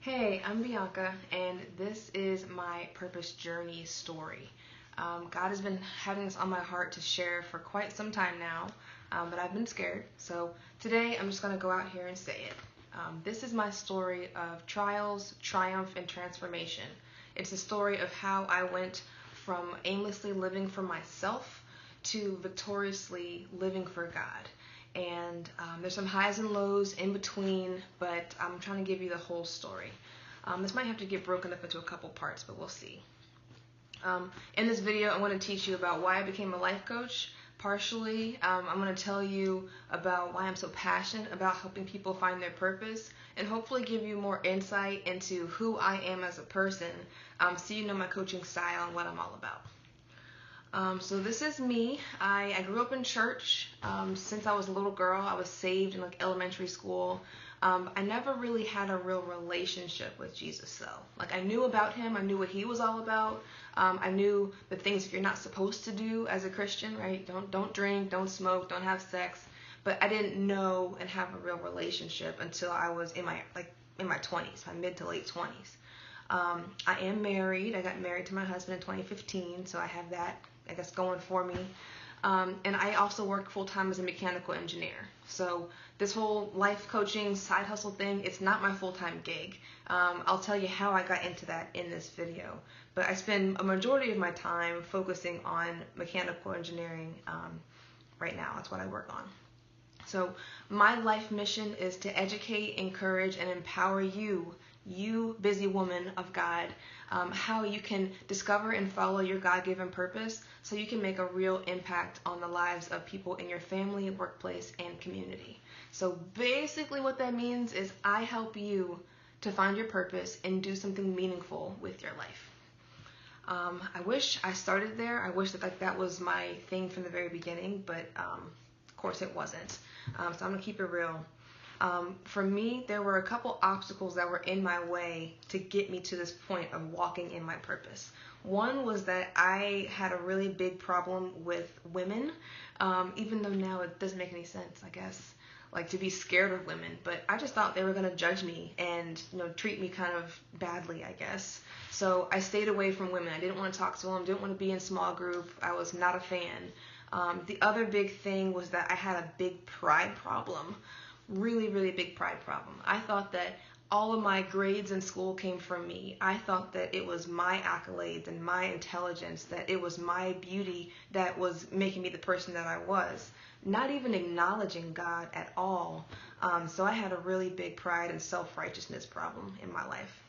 Hey, I'm Bianca, and this is my purpose journey story. God has been having this on my heart to share for quite some time now, but I've been scared. So today I'm just going to go out here and say it. This is my story of trials, triumph, and transformation. It's a story of how I went from aimlessly living for myself to victoriously living for God. And there's some highs and lows in between, but I'm trying to give you the whole story. This might have to get broken up into a couple parts, but we'll see. In this video, I'm going to teach you about why I became a life coach. Partially, I'm going to tell you about why I'm so passionate about helping people find their purpose, and hopefully give you more insight into who I am as a person, so you know my coaching style and what I'm all about. So this is me. I grew up in church since I was a little girl. I was saved in elementary school. I never really had a real relationship with Jesus though. I knew about him. I knew what he was all about. I knew the things that you're not supposed to do as a Christian, right? Don't drink, don't smoke, don't have sex. But I didn't know and have a real relationship until I was in my 20s, my mid to late 20s. I am married. I got married to my husband in 2015, so I have that, I guess, going for me. And I also work full-time as a mechanical engineer. So this whole life coaching side hustle thing, it's not my full-time gig. I'll tell you how I got into that in this video. But I spend a majority of my time focusing on mechanical engineering right now. That's what I work on. So my life mission is to educate, encourage, and empower you busy woman of God, how you can discover and follow your God-given purpose so you can make a real impact on the lives of people in your family, workplace, and community. So basically what that means is I help you to find your purpose and do something meaningful with your life. I wish I started there. I wish that was my thing from the very beginning, but of course it wasn't. So I'm going to keep it real. For me, there were a couple obstacles that were in my way to get me to this point of walking in my purpose. One was that I had a really big problem with women, even though now it doesn't make any sense, I guess, to be scared of women. But I just thought they were going to judge me and treat me kind of badly, I guess. So I stayed away from women. I didn't want to talk to them, didn't want to be in small group. I was not a fan. The other big thing was that I had a big pride problem. Really, really big pride problem. I thought that all of my grades in school came from me. I thought that it was my accolades and my intelligence, that it was my beauty that was making me the person that I was, not even acknowledging God at all. So I had a really big pride and self-righteousness problem in my life.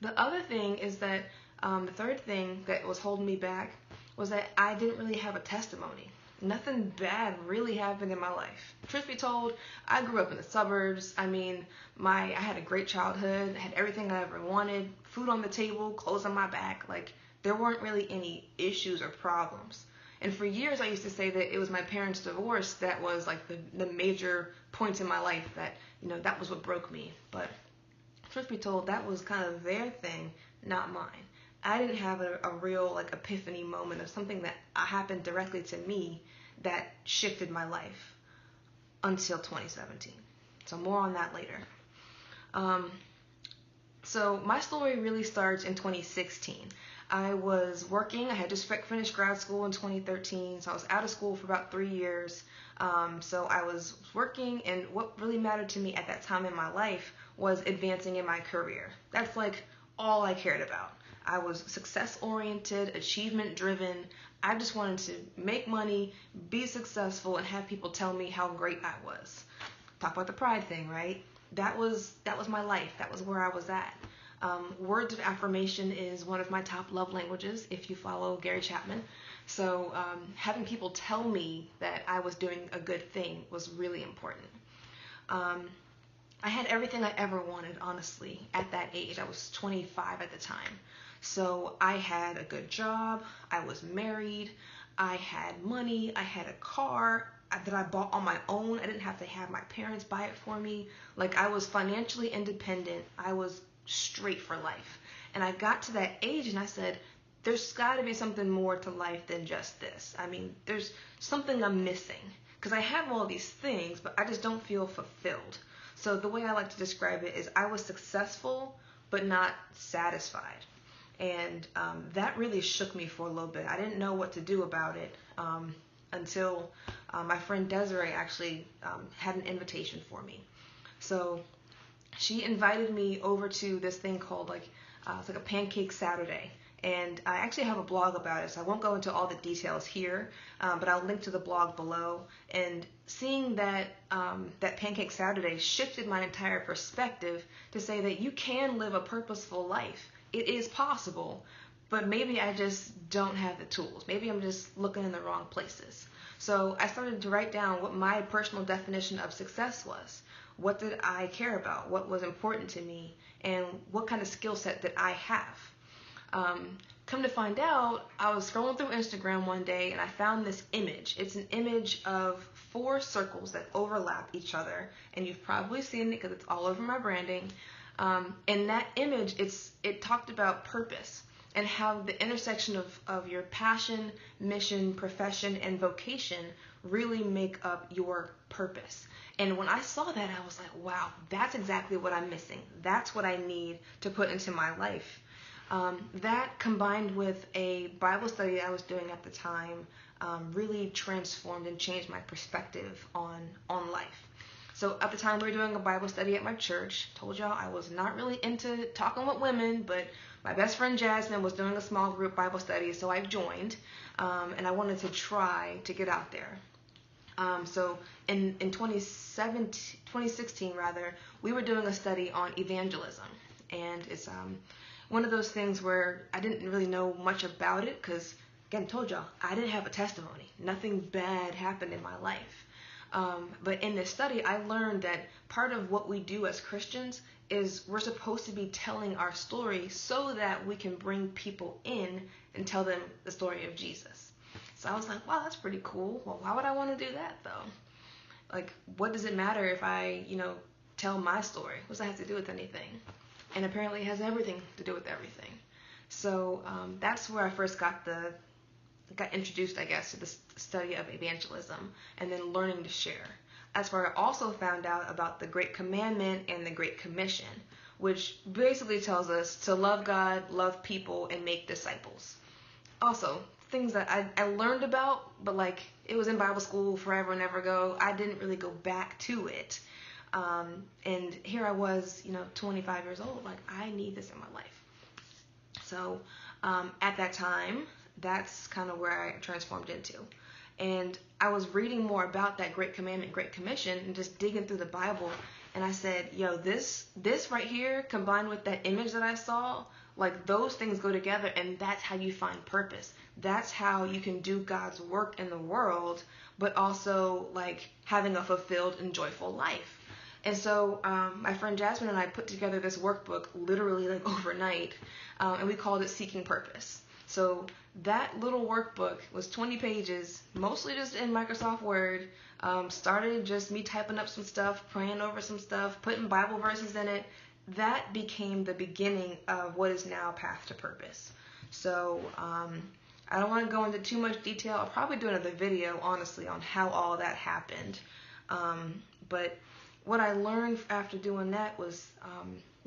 The other thing is that the third thing that was holding me back was that I didn't really have a testimony. Nothing bad really happened in my life. Truth be told, I grew up in the suburbs. I had a great childhood. I had everything I ever wanted. Food on the table, clothes on my back. There weren't really any issues or problems. And for years I used to say that it was my parents' divorce that was the major points in my life that, that was what broke me. But truth be told, that was kind of their thing, not mine. I didn't have a real epiphany moment of something that happened directly to me that shifted my life until 2017. So more on that later. So my story really starts in 2016. I was working. I had just finished grad school in 2013, so I was out of school for about 3 years. So I was working, and what really mattered to me at that time in my life was advancing in my career. That's all I cared about. I was success-oriented, achievement-driven. I just wanted to make money, be successful, and have people tell me how great I was. Talk about the pride thing, right? That was my life. That was where I was at. Words of affirmation is one of my top love languages, if you follow Gary Chapman. So having people tell me that I was doing a good thing was really important. I had everything I ever wanted, honestly, at that age. I was 25 at the time. So I had a good job, I was married, I had money, I had a car that I bought on my own. I didn't have to have my parents buy it for me. I was financially independent. I was straight for life. And I got to that age and I said, there's got to be something more to life than just this. There's something I'm missing. Because I have all these things, but I just don't feel fulfilled. So the way I like to describe it is I was successful but not satisfied. And that really shook me for a little bit. I didn't know what to do about it until my friend Desiree actually had an invitation for me. So she invited me over to this thing called it's like a Pancake Saturday. And I actually have a blog about it, so I won't go into all the details here, but I'll link to the blog below. And seeing that that Pancake Saturday shifted my entire perspective to say that you can live a purposeful life. It is possible, but maybe I just don't have the tools. Maybe I'm just looking in the wrong places. So I started to write down what my personal definition of success was. What did I care about? What was important to me? And what kind of skill set did I have? Come to find out, I was scrolling through Instagram one day and I found this image. It's an image of 4 circles that overlap each other, and you've probably seen it because it's all over my branding. In that image, it talked about purpose and how the intersection of your passion, mission, profession, and vocation really make up your purpose. And when I saw that, I was like, wow, that's exactly what I'm missing. That's what I need to put into my life. That combined with a Bible study I was doing at the time really transformed and changed my perspective on life. So at the time we were doing a Bible study at my church. Told y'all I was not really into talking with women, but my best friend Jasmine was doing a small group Bible study, so I joined, and I wanted to try to get out there. So in 2016 rather, we were doing a study on evangelism, and it's one of those things where I didn't really know much about it because, again, I told y'all, I didn't have a testimony. Nothing bad happened in my life. But in this study, I learned that part of what we do as Christians is we're supposed to be telling our story so that we can bring people in and tell them the story of Jesus. So I was like, wow, that's pretty cool. Well, why would I want to do that, though? Like, what does it matter if I, tell my story? What does that have to do with anything? And apparently it has everything to do with everything. So that's where I first got introduced, I guess, to the study of evangelism and then learning to share. That's where I also found out about the Great Commandment and the Great Commission, which basically tells us to love God, love people, and make disciples. Also, things that I learned about, but it was in Bible school forever and ever ago. I didn't really go back to it. And here I was, 25 years old, I need this in my life. So at that time, that's kind of where I transformed into. And I was reading more about that Great Commandment, Great Commission, and just digging through the Bible. And I said, this right here, combined with that image that I saw, those things go together, and that's how you find purpose. That's how you can do God's work in the world, but also having a fulfilled and joyful life. And so my friend Jasmine and I put together this workbook literally overnight, and we called it Seeking Purpose. So that little workbook was 20 pages, mostly just in Microsoft Word. Started just me typing up some stuff, praying over some stuff, putting Bible verses in it. That became the beginning of what is now Path to Purpose. So I don't want to go into too much detail. I'll probably do another video, honestly, on how all that happened. But what I learned after doing that was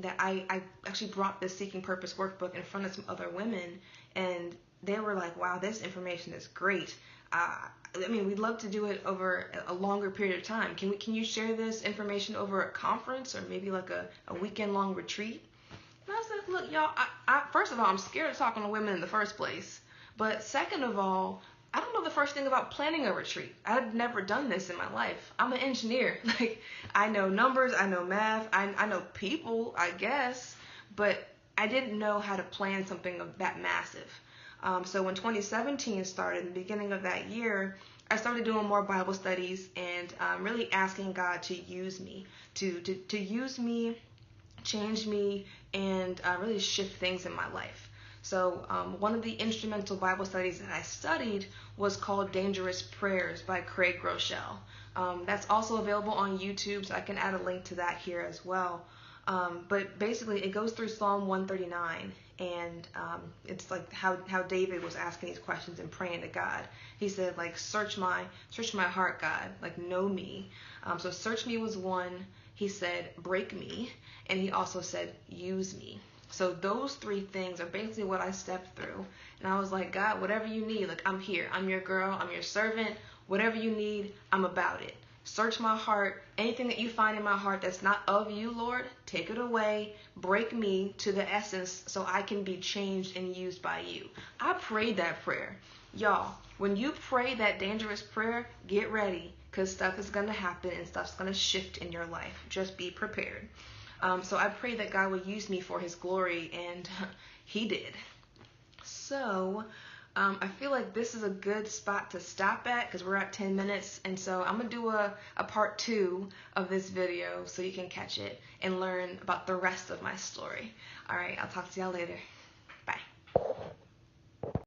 that I actually brought this Seeking Purpose workbook in front of some other women, and they were like, wow, this information is great. We'd love to do it over a longer period of time. Can you share this information over a conference or maybe a weekend-long retreat? And I was like, look, y'all, first of all, I'm scared of talking to women in the first place. But second of all, I don't know the first thing about planning a retreat. I've never done this in my life. I'm an engineer. I know numbers, I know math, I know people, I guess, but I didn't know how to plan something of that massive. So when 2017 started, in the beginning of that year, I started doing more Bible studies and really asking God to use me, to use me, change me, and really shift things in my life. So one of the instrumental Bible studies that I studied was called Dangerous Prayers by Craig Groeschel. That's also available on YouTube, so I can add a link to that here as well. But basically, it goes through Psalm 139, and it's how David was asking these questions and praying to God. He said, search my heart, God, know me. So search me was one. He said, break me, and he also said, use me. So those 3 things are basically what I stepped through. And I was like, God, whatever you need, like, I'm here. I'm your girl. I'm your servant. Whatever you need, I'm about it. Search my heart. Anything that you find in my heart that's not of you, Lord, take it away. Break me to the essence so I can be changed and used by you. I prayed that prayer. Y'all, when you pray that dangerous prayer, get ready, because stuff is going to happen and stuff's going to shift in your life. Just be prepared. So I pray that God would use me for his glory, and he did. So I feel like this is a good spot to stop at because we're at 10 minutes. And so I'm going to do a part 2 of this video so you can catch it and learn about the rest of my story. All right, I'll talk to y'all later.